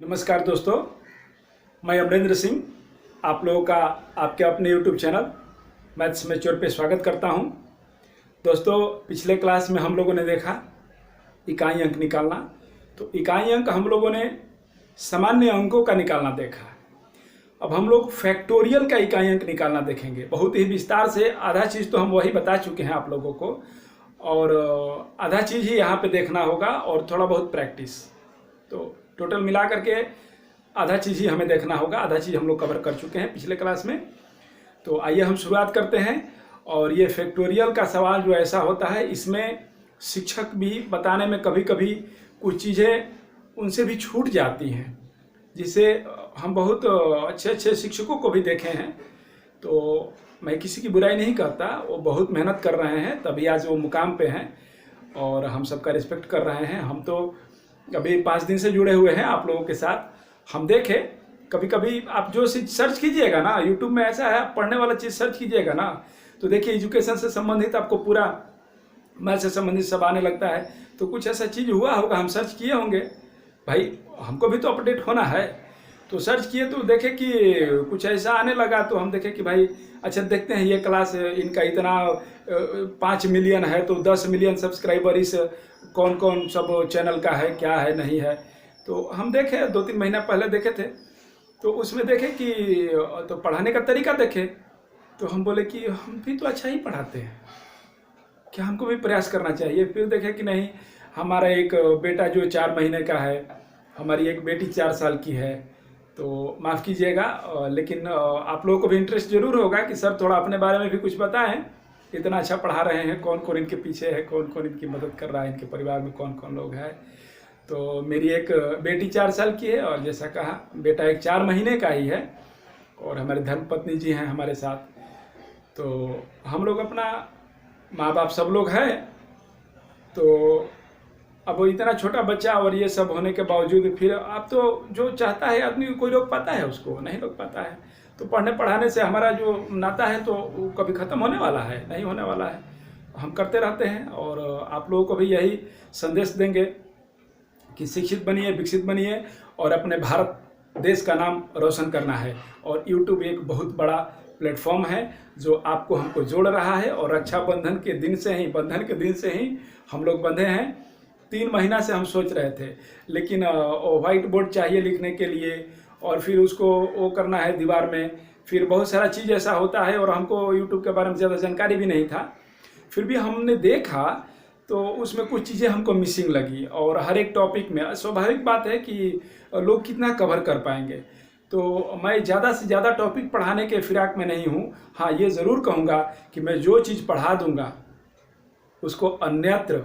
नमस्कार दोस्तों, मैं अमरेंद्र सिंह आप लोगों का आपके अपने YouTube चैनल मैथ्स मैच्योर पे स्वागत करता हूं। दोस्तों, पिछले क्लास में हम लोगों ने देखा इकाई अंक निकालना। तो इकाई अंक हम लोगों ने सामान्य अंकों का निकालना देखा। अब हम लोग फैक्टोरियल का इकाई अंक निकालना देखेंगे बहुत ही विस्तार से। आधा चीज़ तो हम वही बता चुके हैं आप लोगों को, और आधा चीज़ ही यहाँ पे देखना होगा और थोड़ा बहुत प्रैक्टिस। तो टोटल मिला करके आधा चीज़ ही हमें देखना होगा, आधा चीज़ हम लोग कवर कर चुके हैं पिछले क्लास में। तो आइए हम शुरुआत करते हैं। और ये फैक्टोरियल का सवाल जो ऐसा होता है, इसमें शिक्षक भी बताने में कभी कभी कुछ चीज़ें उनसे भी छूट जाती हैं, जिसे हम बहुत अच्छे अच्छे शिक्षकों को भी देखे हैं। तो मैं किसी की बुराई नहीं करता, वो बहुत मेहनत कर रहे हैं तभी आज वो मुकाम पे हैं और हम सबका रिस्पेक्ट कर रहे हैं। हम तो अभी 5 दिन से जुड़े हुए हैं आप लोगों के साथ। हम देखें कभी कभी आप जो सर्च कीजिएगा ना, यूट्यूब में ऐसा है, आप पढ़ने वाला चीज़ सर्च कीजिएगा ना, तो देखिए एजुकेशन से संबंधित आपको पूरा मैथ से संबंधित सब आने लगता है। तो कुछ ऐसा चीज़ हुआ होगा, हम सर्च किए होंगे, भाई हमको भी तो अपडेट होना है। तो सर्च किए तो देखे कि कुछ ऐसा आने लगा, तो हम देखे कि भाई अच्छा देखते हैं ये क्लास इनका इतना 5 मिलियन है, तो 10 मिलियन सब्सक्राइबर इस कौन कौन सब चैनल का है, क्या है नहीं है। तो हम देखे 2-3 महीना पहले देखे थे, तो उसमें देखे कि तो पढ़ाने का तरीका देखे, तो हम बोले कि हम भी तो अच्छा ही पढ़ाते हैं, क्या हमको भी प्रयास करना चाहिए। फिर देखे कि नहीं, हमारा एक बेटा जो 4 महीने का है, हमारी एक बेटी 4 साल की है। तो माफ़ कीजिएगा, लेकिन आप लोगों को भी इंटरेस्ट जरूर होगा कि सर थोड़ा अपने बारे में भी कुछ बताएं, इतना अच्छा पढ़ा रहे हैं, कौन कौन इनके पीछे है, कौन कौन इनकी मदद कर रहा है, इनके परिवार में कौन कौन लोग हैं। तो मेरी एक बेटी 4 साल की है और जैसा कहा बेटा एक 4 महीने का ही है, और हमारे धर्मपत्नी जी हैं हमारे साथ। तो हम लोग अपना माँ बाप सब लोग हैं। तो अब वो इतना छोटा बच्चा और ये सब होने के बावजूद फिर आप तो जो चाहता है आदमी, कोई रोक पाता है उसको? नहीं रोक पाता है। तो पढ़ने पढ़ाने से हमारा जो नाता है तो वो कभी ख़त्म होने वाला है? नहीं होने वाला है। हम करते रहते हैं और आप लोगों को भी यही संदेश देंगे कि शिक्षित बनिए, विकसित बनिए और अपने भारत देश का नाम रोशन करना है। और यूट्यूब एक बहुत बड़ा प्लेटफॉर्म है जो आपको हमको जोड़ रहा है। और रक्षाबंधन के दिन से ही, बंधन के दिन से ही हम लोग बंधे हैं। 3 महीना से हम सोच रहे थे, लेकिन व्हाइट बोर्ड चाहिए लिखने के लिए, और फिर उसको वो करना है दीवार में, फिर बहुत सारा चीज़ ऐसा होता है और हमको यूट्यूब के बारे में ज़्यादा जानकारी भी नहीं था। फिर भी हमने देखा तो उसमें कुछ चीज़ें हमको मिसिंग लगी। और हर एक टॉपिक में स्वाभाविक बात है कि लोग कितना कवर कर पाएंगे। तो मैं ज़्यादा से ज़्यादा टॉपिक पढ़ाने के फिराक में नहीं हूँ। हाँ, ये ज़रूर कहूँगा कि मैं जो चीज़ पढ़ा दूँगा उसको अन्यत्र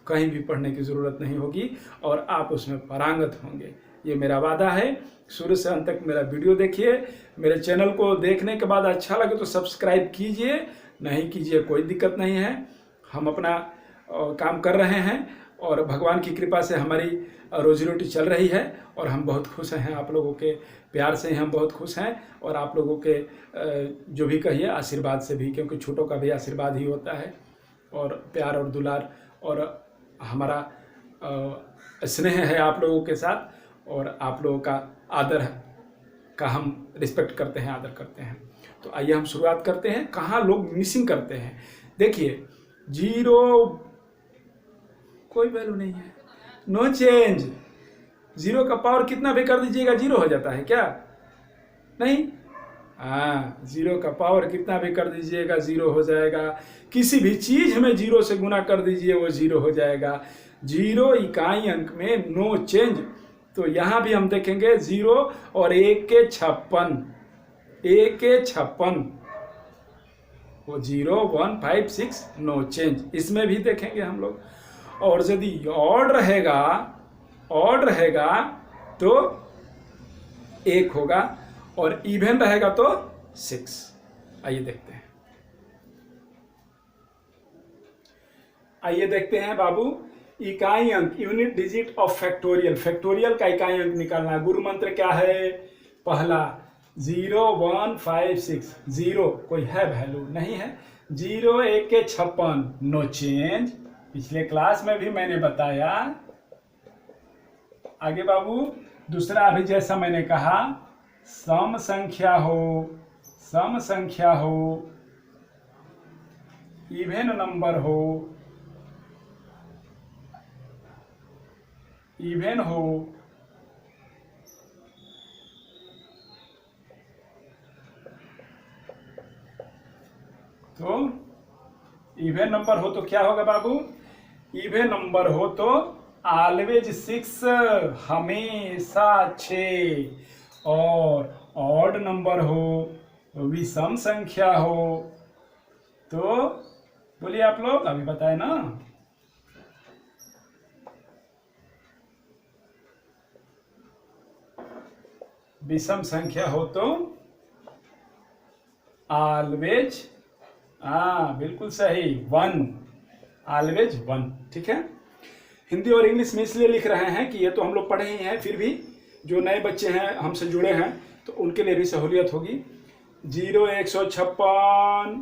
कहीं भी पढ़ने की ज़रूरत नहीं होगी और आप उसमें पारंगत होंगे, ये मेरा वादा है। शुरू से अंत तक मेरा वीडियो देखिए। मेरे चैनल को देखने के बाद अच्छा लगे तो सब्सक्राइब कीजिए, नहीं कीजिए कोई दिक्कत नहीं है। हम अपना काम कर रहे हैं और भगवान की कृपा से हमारी रोजी रोटी चल रही है और हम बहुत खुश हैं। आप लोगों के प्यार से हम बहुत खुश हैं और आप लोगों के जो भी कहिए आशीर्वाद से भी, क्योंकि छोटों का भी आशीर्वाद ही होता है, और प्यार और दुलार और हमारा स्नेह है आप लोगों के साथ, और आप लोगों का आदर का हम रिस्पेक्ट करते हैं, आदर करते हैं। तो आइए हम शुरुआत करते हैं। कहाँ लोग मिसिंग करते हैं? देखिए, 0 कोई वैल्यू नहीं है, नो चेंज। 0 का पावर कितना भी कर दीजिएगा 0 हो जाता है क्या? नहीं। हाँ, 0 का पावर कितना भी कर दीजिएगा 0 हो जाएगा। किसी भी चीज में 0 से गुना कर दीजिए वो 0 हो जाएगा। 0 इकाई अंक में नो चेंज। तो यहाँ भी हम देखेंगे 0 और 1 के 56, 1 के 56, वो 0 1 5 6 नो चेंज। इसमें भी देखेंगे हम लोग। और यदि ऑड रहेगा, ऑड रहेगा तो 1 होगा, और इवन रहेगा तो 6। आइए देखते हैं, आइए देखते हैं बाबू। इकाई अंक, unit digit of factorial. Factorial का इकाई अंक निकालना। गुरु मंत्र क्या है? पहला 0 1 5 6। 0 कोई है वैल्यू? नहीं है। 0 1 के 56, नो चेंज। पिछले क्लास में भी मैंने बताया। आगे बाबू, दूसरा अभी जैसा मैंने कहा, सम संख्या हो, इवेन नंबर हो, तो इवेन नंबर हो तो क्या होगा बाबू? इवेन नंबर हो तो ऑलवेज 6, हमेशा 6, और ऑड नंबर हो, विषम संख्या हो, तो बोलिए आप लोग, अभी बताए ना। विषम संख्या हो तो ऑलवेज, बिल्कुल सही, 1, ऑलवेज 1। ठीक है, हिंदी और इंग्लिश में इसलिए लिख रहे हैं कि ये तो हम लोग पढ़े ही हैं, फिर भी जो नए बच्चे हैं हमसे जुड़े हैं तो उनके लिए भी सहूलियत होगी। 0, 156,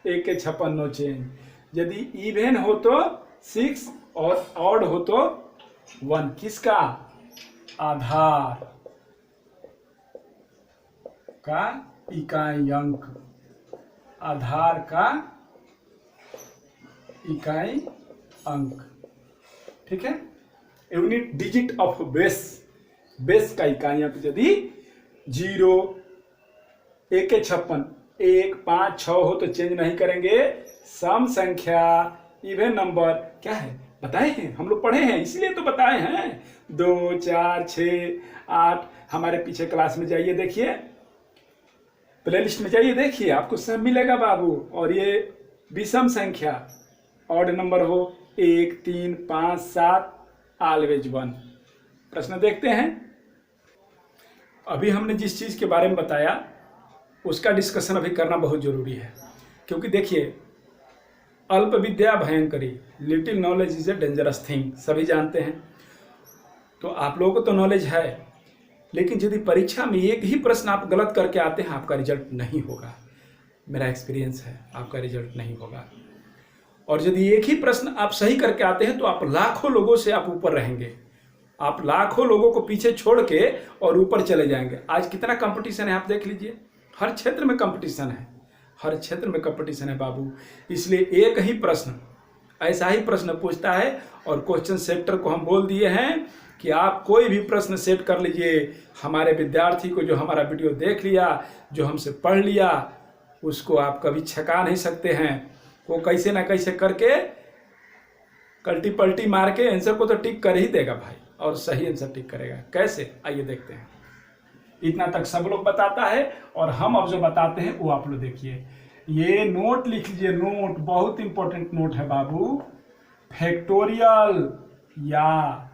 1 के 56, नो चेंज। यदि इवेन हो तो 6 और ऑड हो तो 1। किसका? आधार का इकाई अंक, आधार का इकाई अंक। ठीक है, unit digit of base, base का इकाई अंक यदि 0, 1 के 56, 1, 5, 6 हो तो चेंज नहीं करेंगे। सम संख्या, इवेन नंबर क्या है बताए हैं, हम लोग पढ़े हैं इसलिए तो बताए हैं। 2, 4, 6, 8, हमारे पीछे क्लास में जाइए देखिए, प्लेलिस्ट में जाइए देखिए, आपको सब मिलेगा बाबू। और ये विषम संख्या, ऑड नंबर हो 1, 3, 5, 7, ऑलवेज 1। प्रश्न देखते हैं। अभी हमने जिस चीज के बारे में बताया उसका डिस्कशन अभी करना बहुत जरूरी है, क्योंकि देखिए, अल्प विद्या भयंकरी, little knowledge is a dangerous thing, सभी जानते हैं। तो आप लोगों को तो नॉलेज है, लेकिन यदि परीक्षा में एक ही प्रश्न आप गलत करके आते हैं, आपका रिजल्ट नहीं होगा। मेरा एक्सपीरियंस है, आपका रिजल्ट नहीं होगा। और यदि एक ही प्रश्न आप सही करके आते हैं तो आप लाखों लोगों से आप ऊपर रहेंगे, आप लाखों लोगों को पीछे छोड़ के और ऊपर चले जाएंगे। आज कितना कंपटीशन है आप देख लीजिए, हर क्षेत्र में कंपटीशन है, हर क्षेत्र में कंपटीशन है बाबू। इसलिए एक ही प्रश्न, ऐसा ही प्रश्न पूछता है, और क्वेश्चन सेटर को हम बोल दिए हैं कि आप कोई भी प्रश्न सेट कर लीजिए। हमारे विद्यार्थी को जो हमारा वीडियो देख लिया, जो हमसे पढ़ लिया, उसको आप कभी छका नहीं सकते हैं। वो कैसे ना कैसे करके कल्टी पल्टी मार के आंसर को तो टिक कर ही देगा भाई, और सही आंसर टिक करेगा। कैसे, आइए देखते हैं। इतना तक सब लोग बताता है, और हम अब जो बताते हैं वो आप लोग देखिए। ये नोट लिख लीजिए, नोट बहुत इंपॉर्टेंट नोट है बाबू। फैक्टोरियल, या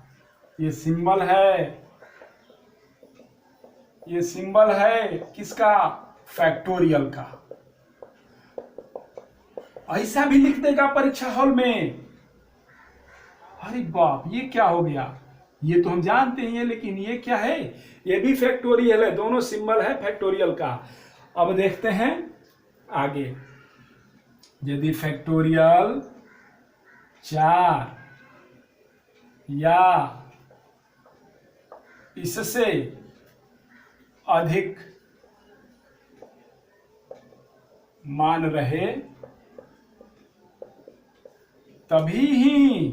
ये सिंबल है, ये सिंबल है किसका? फैक्टोरियल का। ऐसा भी लिख देगा परीक्षा हॉल में। अरे बाप, ये क्या हो गया? ये तो हम जानते ही हैं, लेकिन ये क्या है? ये भी फैक्टोरियल है, दोनों सिंबल है फैक्टोरियल का। अब देखते हैं आगे। यदि फैक्टोरियल 4 या इससे अधिक मान रहे तभी ही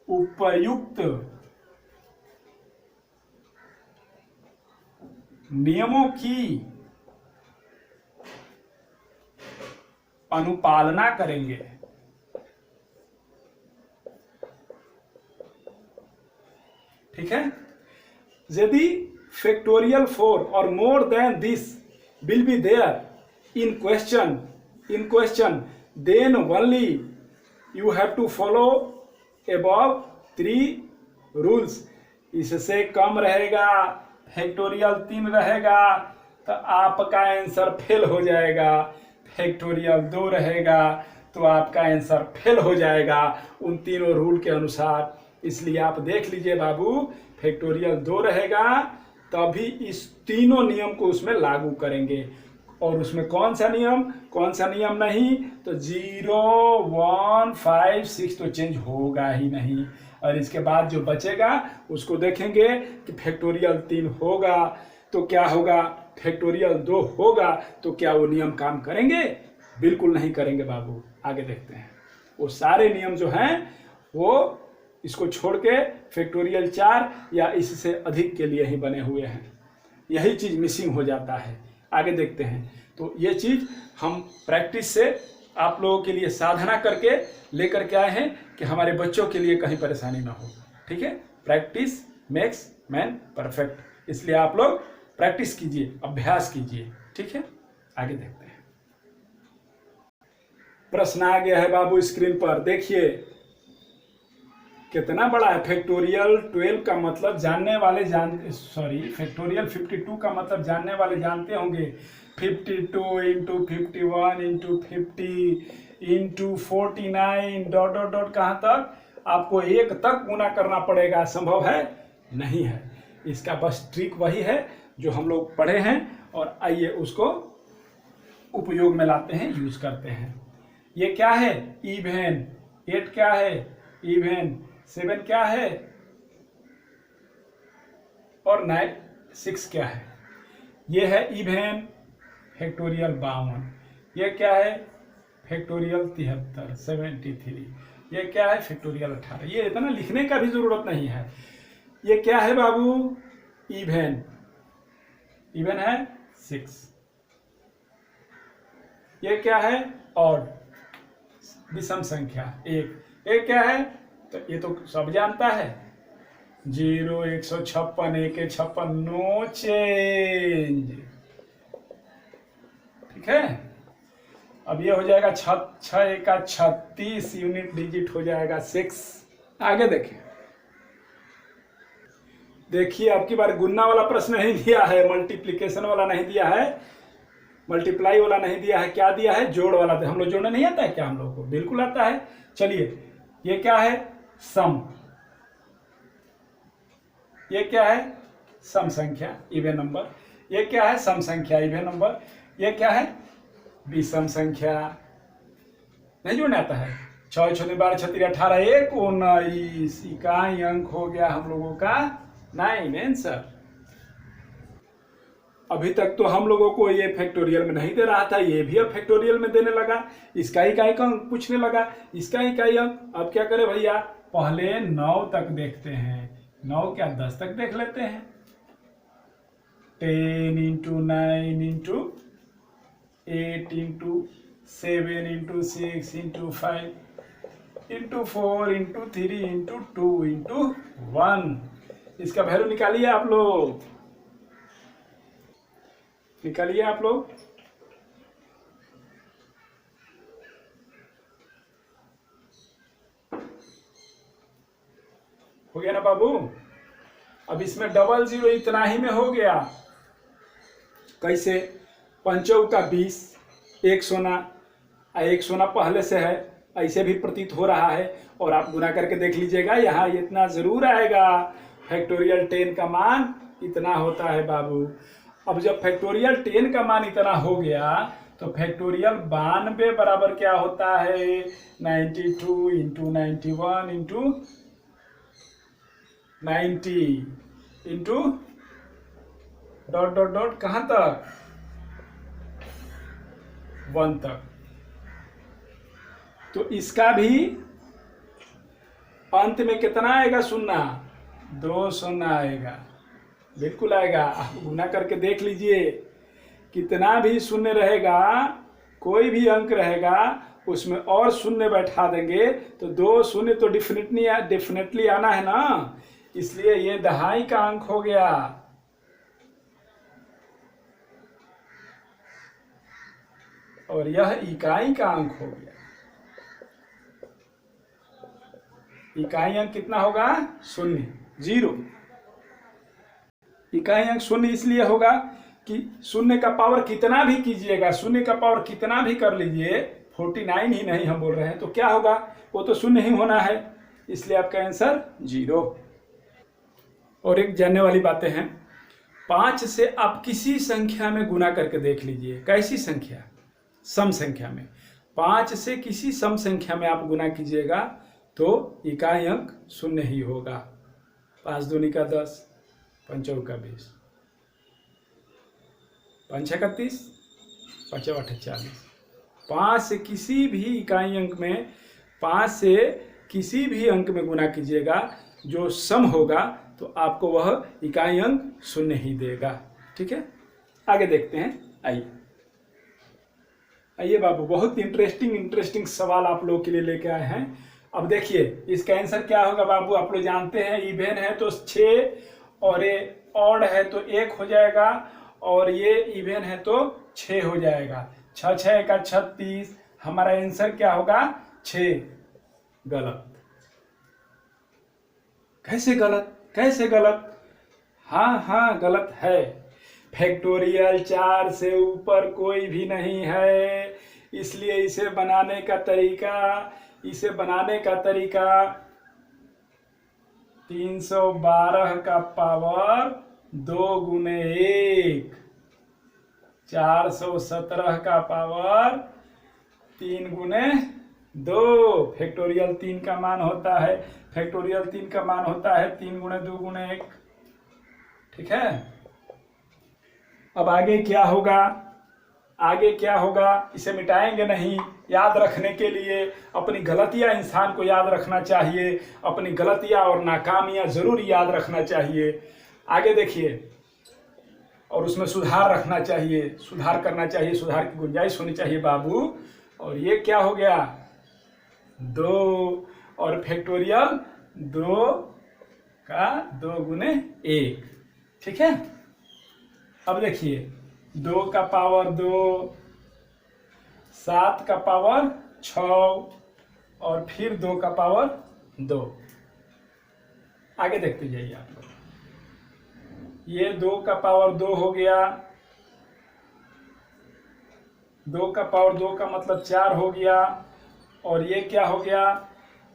उपयुक्त नियमों की अनुपालना करेंगे। ठीक है, यदि फैक्टोरियल 4 और more than this will be there in question then only you have to follow above 3 rules। इससे कम रहेगा, फैक्टोरियल 3 रहेगा तो आपका आंसर फेल हो जाएगा, फैक्टोरियल 2 रहेगा तो आपका आंसर फेल हो जाएगा उन तीनों रूल के अनुसार। इसलिए आप देख लीजिए बाबू, फैक्टोरियल 2 रहेगा तभी इस तीनों नियम को उसमें लागू करेंगे। और उसमें कौन सा नियम नहीं, तो 0, 1, 5, 6 तो चेंज होगा ही नहीं। और इसके बाद जो बचेगा उसको देखेंगे कि फैक्टोरियल 3 होगा तो क्या होगा, फैक्टोरियल 2 होगा तो क्या वो नियम काम करेंगे? बिल्कुल नहीं करेंगे बाबू। आगे देखते हैं। वो सारे नियम जो हैं वो इसको छोड़ के फैक्टोरियल 4 या इससे अधिक के लिए ही बने हुए हैं। यही चीज़ मिसिंग हो जाता है। आगे देखते हैं। तो ये चीज़ हम प्रैक्टिस से आप लोगों के लिए साधना करके लेकर के आए हैं कि हमारे बच्चों के लिए कहीं परेशानी ना हो। ठीक है, प्रैक्टिस मेक्स मैन परफेक्ट। इसलिए आप लोग प्रैक्टिस कीजिए, अभ्यास कीजिए। ठीक है, आगे देखते हैं। प्रश्न आ गया है बाबू स्क्रीन पर, देखिए कितना बड़ा है। फैक्टोरियल 12 का मतलब फैक्टोरियल 52 का मतलब जानने वाले जानते होंगे। 52 into 51 into 50 into 49 dot dot dot कहाँ तक, आपको 1 तक गुना करना पड़ेगा। संभव है? नहीं है। इसका बस ट्रिक वही है जो हम लोग पढ़े हैं और आइए उसको उपयोग में लाते हैं, यूज करते हैं। ये क्या है? इवेन। 8 क्या है? इवेन। 7 क्या है? और 9 6 क्या है? ये है इवेन फैक्टोरियल 52। ये क्या है? फैक्टोरियल 73 73। ये क्या है? फैक्टोरियल 18। ये इतना लिखने का भी जरूरत नहीं है। ये क्या है बाबू? इवेन। इवेन है 6। ये क्या है? ऑड, विषम संख्या 1। ये क्या है? तो ये तो सब जानता है। 0 156 1 56, नो चेंज। ठीक है, अब ये हो जाएगा 6 1 36, यूनिट डिजिट हो जाएगा 6। आगे देखें। देखिए आपकी बार गुणा वाला प्रश्न नहीं दिया है, मल्टीप्लिकेशन वाला नहीं दिया है, मल्टीप्लाई वाला नहीं दिया है। क्या दिया है? जोड़ वाला। हम लोग जोड़ना नहीं आता है क्या? हम लोग को बिल्कुल आता है। चलिए, ये क्या है? सम। ये क्या है? सम संख्या, इवन नंबर। ये क्या है? सम संख्या, इवन नंबर। ये क्या है? विषम संख्या। नहीं जोड़ना आता है। 6 6 12 36 18 1 19। इकाई अंक हो गया हम लोगों का 9 आंसर। अभी तक तो हम लोगों को ये फैक्टोरियल में नहीं दे रहा था, ये भी अब फैक्टोरियल में देने लगा। इसका इकाई अंक पूछने लगा, इसका इकाई अंक। अब क्या करें भैया? पहले 9 तक देखते हैं। 9 क्या 10 तक देख लेते हैं। 10 into 9 into 8 into 7 into 6 into 5 into 4 into 3 into 2 into 1। इसका वैल्यू निकालिए आप लोग, निकालिए आप लोग। हो गया ना बाबू? अब इसमें डबल जीरो इतना ही में हो गया। कैसे? 5 का 20, 1 सोना, 1 सोना पहले से है, ऐसे भी प्रतीत हो रहा है। और आप गुना करके देख लीजिएगा, यहाँ इतना जरूर आएगा। फैक्टोरियल 10 का मान इतना होता है बाबू। अब जब फैक्टोरियल 10 का मान इतना हो गया तो फैक्टोरियल 92 बराबर क्या होता है? 92 into 91 into 90 into dot dot dot कहाँ तक? 1 तक। तो इसका भी अंत में कितना आएगा? शून्य। 2 शून्य आएगा, बिल्कुल आएगा। आप गुना करके देख लीजिए, कितना भी शून्य रहेगा, कोई भी अंक रहेगा उसमें और शून्य बैठा देंगे तो 2 शून्य तो डेफिनेटली आना है ना। इसलिए ये दहाई का अंक हो गया। और यह इकाई का अंक हो गया। इकाई अंक कितना होगा? 0 0। इकाई अंक 0 इसलिए होगा कि 0 का पावर कितना भी कीजिएगा, 0 का पावर कितना भी कर लीजिए, 49 ही नहीं हम बोल रहे हैं, तो क्या होगा? वो तो 0 ही होना है। इसलिए आपका आंसर 0। और एक जानने वाली बातें हैं, 5 से आप किसी संख्या में गुना करके देख लीजिए। कैसी संख्या? सम संख्या में। 5 से किसी सम संख्या में आप गुना कीजिएगा तो इकाई अंक शून्य ही होगा। 5 दूनी का 10, 5 चौक का 20, 5 छः का 30, 5 आठ 40। 5 से किसी भी इकाई अंक में 5 से किसी भी अंक में गुना कीजिएगा, जो सम होगा तो आपको वह इकाई अंक शून्य ही देगा। ठीक है, आगे देखते हैं। आइए बाबू, बहुत इंटरेस्टिंग सवाल आप लोगों के लिए लेके आए हैं। अब देखिए इसका आंसर क्या होगा बाबू। आप लोग जानते हैं इवेन है तो 6 और ये ऑड है तो 1 हो जाएगा, और ये इवेन है तो 6 हो जाएगा। 6 6 का 36, हमारा आंसर क्या होगा 6। गलत। कैसे गलत, कैसे गलत? हाँ गलत है। फैक्टोरियल 4 से ऊपर कोई भी नहीं है, इसलिए इसे बनाने का तरीका 312 का पावर 2 गुने 1, 417 का पावर 3 गुने 2। फैक्टोरियल 3 का मान होता है, 3 गुणे 2 गुणे 1। ठीक है, अब आगे क्या होगा, इसे मिटाएंगे नहीं। याद रखने के लिए अपनी गलतियां इंसान को याद रखना चाहिए, अपनी गलतियां और नाकामियां जरूर याद रखना चाहिए। आगे देखिए, और उसमें सुधार रखना चाहिए, सुधार करना चाहिए, सुधार की गुंजाइश होनी चाहिए बाबू। और ये क्या हो गया 2, और फैक्टोरियल 2 का 2 गुने 1। ठीक है, अब देखिए 2 का पावर 2, 7 का पावर 6, और फिर 2 का पावर 2। आगे देखते जाइए आप लोग। ये 2 का पावर 2 हो गया, 2 का पावर 2 का मतलब 4 हो गया, और ये क्या हो गया,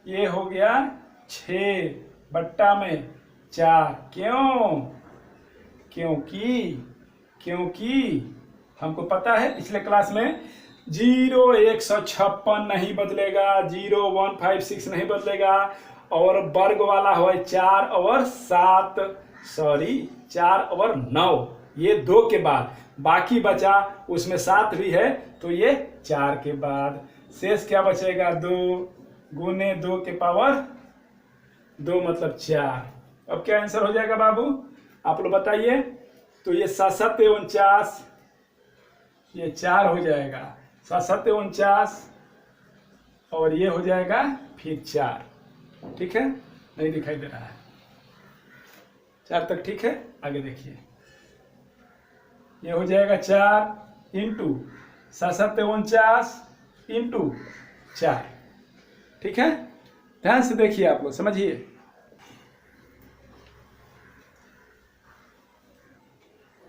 ये हो गया 6 बट्टा में 4। क्योंकि हमको पता है पिछले क्लास में 0 156 नहीं बदलेगा, 0 156 नहीं बदलेगा, और वर्ग वाला हो 4 और 7, 4 और 9, ये 2 के बाद बाकी बचा, उसमें 7 भी है तो ये 4 के बाद शेष क्या बचेगा 2 गुने 2 के पावर 2 मतलब 4। अब क्या आंसर हो जाएगा बाबू, आप लोग बताइए। तो ये 7 7 49, ये 4 हो जाएगा, 7 7 49, और ये हो जाएगा फिर 4। ठीक है, नहीं दिखाई दे रहा है, 4 तक ठीक है। आगे देखिए, ये हो जाएगा 4 इंटू 7 7 49 इंटू 4। ठीक है, ध्यान से देखिए आप लोग, समझिए।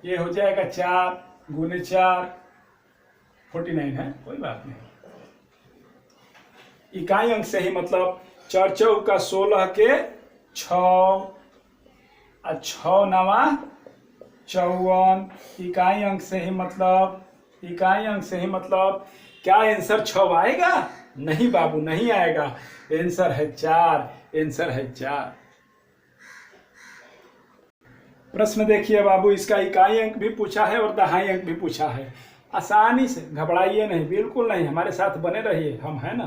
ये हो जाएगा 4 गुने 4, 49 है, कोई बात नहीं। इकाई अंक से ही मतलब 4 चौक का 16 के 6, 6 नवा 54। इकाई अंक से ही मतलब क्या आंसर 6 आएगा? नहीं बाबू, नहीं आएगा। आंसर है 4। प्रश्न देखिए बाबू, इसका इकाई अंक भी पूछा है और दहाई अंक भी पूछा है। आसानी से, घबराइए नहीं, बिल्कुल नहीं, हमारे साथ बने रहिए, हम है ना।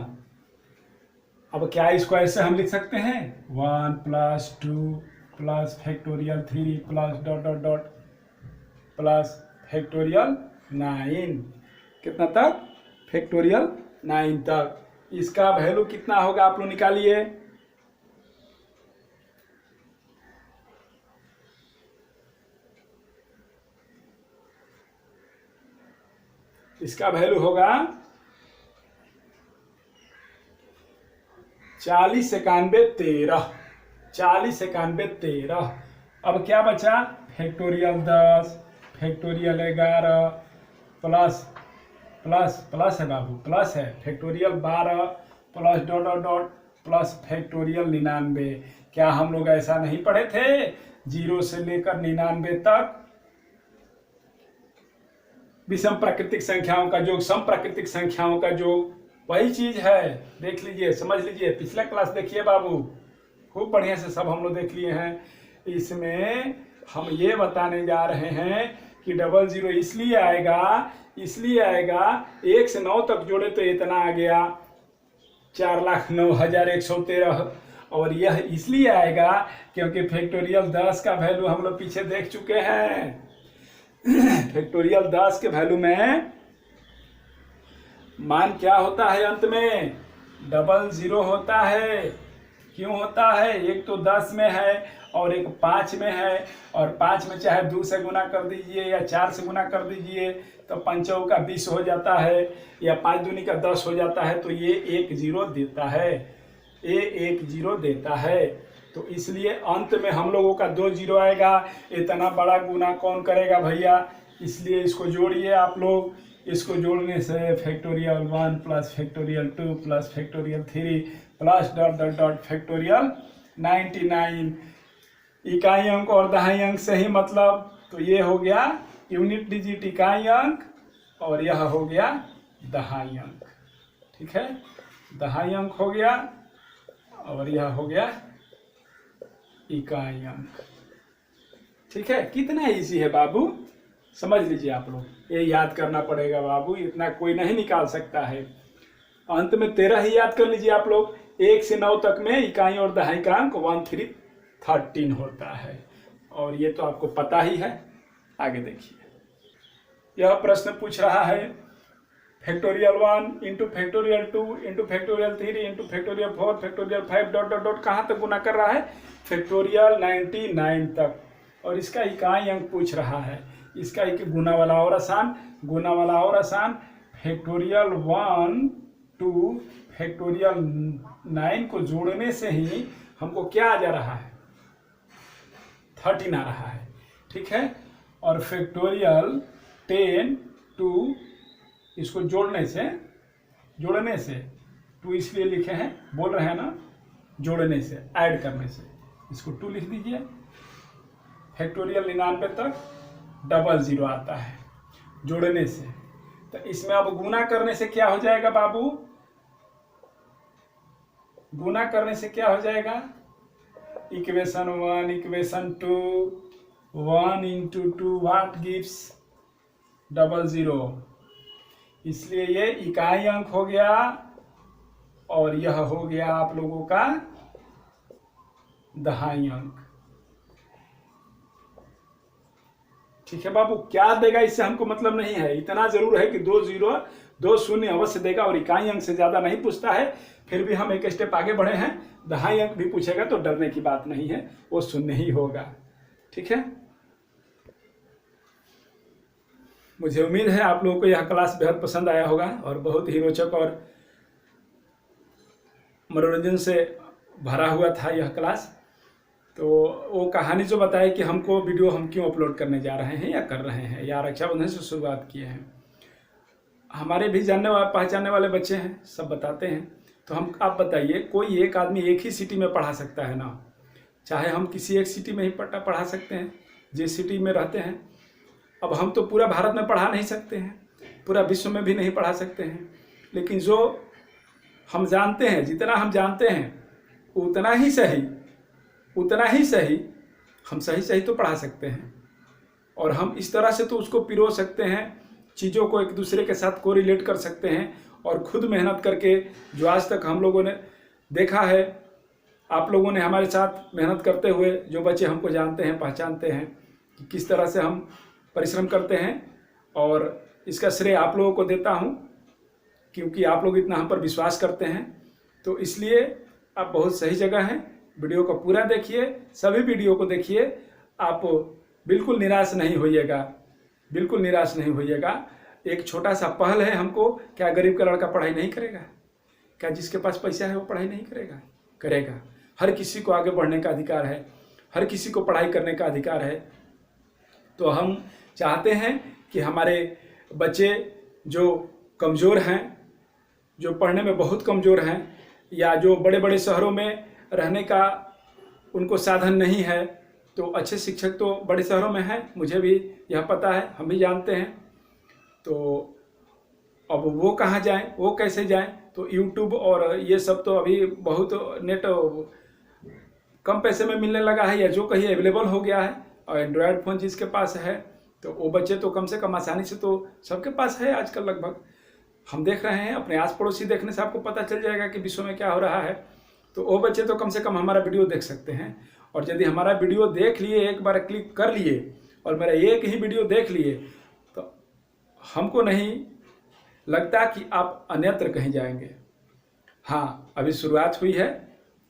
अब क्या इसको ऐसे हम लिख सकते हैं 1 + 2 + फैक्टोरियल 3 + ... प्लस फैक्टोरियल 9। कितना तक? फैक्टोरियल 9 तक। इसका वैल्यू कितना होगा आप लोग निकालिए। इसका वैल्यू होगा 40 91 13। 40 91 13। अब क्या बचा? फैक्टोरियल 10, फैक्टोरियल 11 प्लस है बाबू, प्लस है फैक्टोरियल 12 प्लस ... प्लस फैक्टोरियल 99। क्या हम लोग ऐसा नहीं पढ़े थे? 0 से लेकर 99 तक विषम प्राकृतिक संख्याओं का योग, सम प्राकृतिक संख्याओं का योग वही चीज है, देख लीजिए, समझ लीजिए। पिछला क्लास देखिए बाबू, खूब बढ़िया से सब हम लोग देख लिए हैं। इसमें हम ये बताने जा रहे हैं कि 00 इसलिए आएगा 1 से 9 तक जोड़े तो इतना आ गया 4,09,113। और यह इसलिए आएगा क्योंकि फैक्टोरियल 10 का वैल्यू हम लोग पीछे देख चुके हैं। फैक्टोरियल 10 के वैल्यू में मान क्या होता है? अंत में 00 होता है। क्यों होता है? एक तो 10 में है और एक 5 में है, और 5 में चाहे 2 से गुना कर दीजिए या 4 से गुना कर दीजिए तो 5 का 20 हो जाता है, या 5 दूनी का 10 हो जाता है। तो ये 1 0 देता है, ये 1 0 देता है। तो इसलिए अंत में हम लोगों का 2 0 आएगा। इतना बड़ा गुना कौन करेगा भैया? इसलिए इसको जोड़िए आप लोग। इसको जोड़ने से factorial 1 plus factorial 2 plus factorial 3 plus dot dot dot factorial 99 इकाई अंक और दहाई अंक से ही मतलब। तो ये हो गया यूनिट डिजिट इकाई अंक और यह हो गया दहाई अंक। ठीक है, दहाई अंक हो गया और यह हो गया इकाई अंक। ठीक है, कितना इजी है बाबू, समझ लीजिए आप लोग। ये याद करना पड़ेगा बाबू, इतना कोई नहीं निकाल सकता है। अंत में 13 ही याद कर लीजिए आप लोग। 1 से 9 तक में इकाई और दहाई का अंक 1 3 13 होता है, और ये तो आपको पता ही है। आगे देखिए, यह प्रश्न पूछ रहा है factorial 1 into factorial 2 into factorial 3 into factorial 4 factorial 5 dot dot dot कहाँ तक गुना कर रहा है? फैक्टोरियल 99 तक। और इसका इकाई अंक पूछ रहा है। इसका एक गुना वाला और आसान, गुना वाला और आसान। फैक्टोरियल 1 टू फैक्टोरियल 9 को जोड़ने से ही हमको क्या आ जा रहा है? 13 आ रहा है। ठीक है, और फैक्टोरियल 10 टू इसको जोड़ने से 2 इसलिए लिखे हैं, बोल रहे हैं ना, जोड़ने से, ऐड करने से, इसको 2 लिख दीजिए। फैक्टोरियल 99 तक 00 आता है जोड़ने से। तो इसमें अब गुना करने से क्या हो जाएगा बाबू? गुना करने से क्या हो जाएगा? Equation 1 equation 2 1 into 2 what gives 00। इसलिए ये इकाई अंक हो गया और यह हो गया आप लोगों का दहाई अंक। ठीक है बाबू, क्या देगा इससे हमको मतलब नहीं है। इतना जरूर है कि 2 शून्य अवश्य देगा, और इकाई अंक से ज्यादा नहीं पूछता है। फिर भी हम एक स्टेप आगे बढ़े हैं, दहाई अंक भी पूछेगा तो डरने की बात नहीं है, वो शून्य ही होगा। ठीक है, मुझे उम्मीद है आप लोगों को यह क्लास बेहद पसंद आया होगा और बहुत ही रोचक और मनोरंजन से भरा हुआ था यह क्लास। तो वो कहानी जो बताए कि हमको वीडियो हम क्यों अपलोड करने जा रहे हैं या कर रहे हैं, या रक्षाबंधन से शुरुआत किए हैं। हमारे भी जानने वाले पहचानने वाले बच्चे हैं, सब बताते हैं। तो हम, आप बताइए, कोई एक आदमी एक ही सिटी में पढ़ा सकता है ना? चाहे हम किसी एक सिटी में ही पढ़ा सकते हैं जिस सिटी में रहते हैं। अब हम तो पूरा भारत में पढ़ा नहीं सकते हैं, पूरा विश्व में भी नहीं पढ़ा सकते हैं, लेकिन जो हम जानते हैं, जितना हम जानते हैं उतना ही सही हम सही तो पढ़ा सकते हैं। और हम इस तरह से तो उसको पिरो सकते हैं, चीज़ों को एक दूसरे के साथ कोरिलेट कर सकते हैं, और खुद मेहनत करके, जो आज तक हम लोगों ने देखा है, आप लोगों ने हमारे साथ मेहनत करते हुए जो बच्चे हमको जानते हैं, पहचानते हैं कि किस तरह से हम परिश्रम करते हैं। और इसका श्रेय आप लोगों को देता हूं, क्योंकि आप लोग इतना हम पर विश्वास करते हैं। तो इसलिए आप बहुत सही जगह हैं। वीडियो को पूरा देखिए, सभी वीडियो को देखिए, आप बिल्कुल निराश नहीं होइएगा, बिल्कुल निराश नहीं होइएगा। एक छोटा सा पहल है हमको, क्या गरीब का लड़का पढ़ाई नहीं करेगा? क्या जिसके पास पैसा है वो पढ़ाई नहीं करेगा? करेगा। हर किसी को आगे बढ़ने का अधिकार है, हर किसी को पढ़ाई करने का अधिकार है। तो हम चाहते हैं कि हमारे बच्चे जो कमज़ोर हैं, जो पढ़ने में बहुत कमज़ोर हैं, या जो बड़े बड़े शहरों में रहने का उनको साधन नहीं है, तो अच्छे शिक्षक तो बड़े शहरों में हैं, मुझे भी यह पता है, हम भी जानते हैं। तो अब वो कहाँ जाएं, वो कैसे जाएं? तो यूट्यूब और ये सब तो अभी बहुत नेट कम पैसे में मिलने लगा है, या जो कहीं अवेलेबल हो गया है। और एंड्रॉयड फ़ोन जिसके पास है तो वो बच्चे तो कम से कम आसानी से, तो सबके पास है आजकल लगभग। हम देख रहे हैं, अपने आस पड़ोसी देखने से आपको पता चल जाएगा कि विश्व में क्या हो रहा है। तो वो बच्चे तो कम से कम हमारा वीडियो देख सकते हैं। और यदि हमारा वीडियो देख लिए, एक बार क्लिक कर लिए और मेरा एक ही वीडियो देख लिए, तो हमको नहीं लगता कि आप अन्यत्र कहीं जाएंगे। हाँ, अभी शुरुआत हुई है,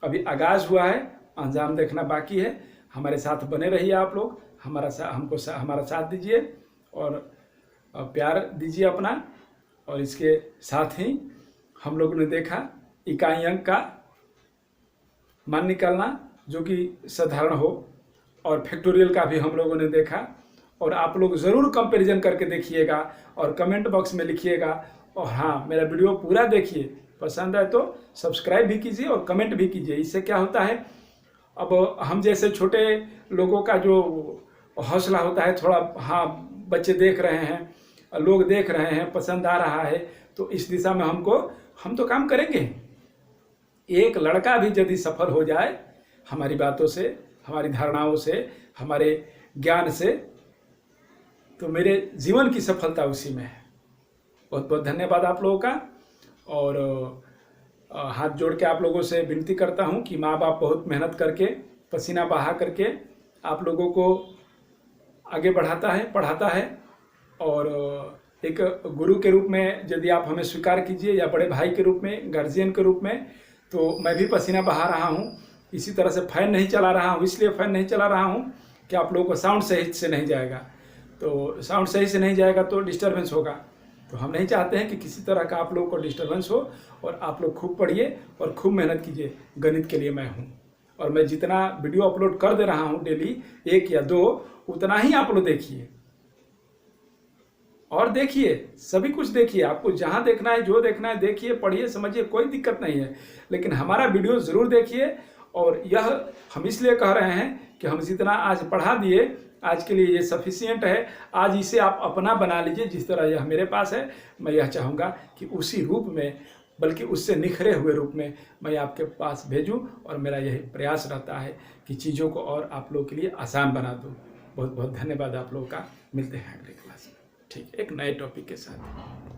अभी आगाज़ हुआ है, अंजाम देखना बाकी है। हमारे साथ बने रहिए आप लोग, हमारा साथ दीजिए और प्यार दीजिए अपना। और इसके साथ ही हम लोगों ने देखा इकाई अंक का मान निकालना, जो कि साधारण हो, और फैक्टोरियल का भी हम लोगों ने देखा। और आप लोग ज़रूर कंपैरिजन करके देखिएगा और कमेंट बॉक्स में लिखिएगा। और हाँ, मेरा वीडियो पूरा देखिए, पसंद आए तो सब्सक्राइब भी कीजिए और कमेंट भी कीजिए। इससे क्या होता है, अब हम जैसे छोटे लोगों का जो हौसला होता है थोड़ा, हाँ बच्चे देख रहे हैं, लोग देख रहे हैं, पसंद आ रहा है, तो इस दिशा में हम तो काम करेंगे। एक लड़का भी यदि सफल हो जाए हमारी बातों से, हमारी धारणाओं से, हमारे ज्ञान से, तो मेरे जीवन की सफलता उसी में है। बहुत बहुत धन्यवाद आप लोगों का। और हाथ जोड़ के आप लोगों से विनती करता हूं कि माँ बाप बहुत मेहनत करके, पसीना बहा करके आप लोगों को आगे पढ़ाता है। और एक गुरु के रूप में यदि आप हमें स्वीकार कीजिए, या बड़े भाई के रूप में, गार्जियन के रूप में, तो मैं भी पसीना बहा रहा हूं। इसी तरह से फ़ैन नहीं चला रहा हूं, इसलिए फ़ैन नहीं चला रहा हूं कि आप लोगों को साउंड सही से नहीं जाएगा। तो साउंड सही से नहीं जाएगा तो डिस्टर्बेंस होगा। तो हम नहीं चाहते हैं कि किसी तरह का आप लोगों को डिस्टर्बेंस हो। और आप लोग खूब पढ़िए और खूब मेहनत कीजिए। गणित के लिए मैं हूँ, और मैं जितना वीडियो अपलोड कर दे रहा हूँ डेली, 1 या 2, उतना ही आप लोग देखिए। और देखिए, सभी कुछ देखिए, आपको जहाँ देखना है, जो देखना है देखिए, पढ़िए, समझिए, कोई दिक्कत नहीं है। लेकिन हमारा वीडियो ज़रूर देखिए। और यह हम इसलिए कह रहे हैं कि हम जितना आज पढ़ा दिए, आज के लिए ये सफिशिएंट है। आज इसे आप अपना बना लीजिए। जिस तरह यह मेरे पास है, मैं यह चाहूँगा कि उसी रूप में, बल्कि उससे निखरे हुए रूप में मैं आपके पास भेजूं। और मेरा यही प्रयास रहता है कि चीज़ों को और आप लोगों के लिए आसान बना दूं। बहुत बहुत धन्यवाद आप लोगों का। मिलते हैं अगले क्लास में, ठीक, एक नए टॉपिक के साथ।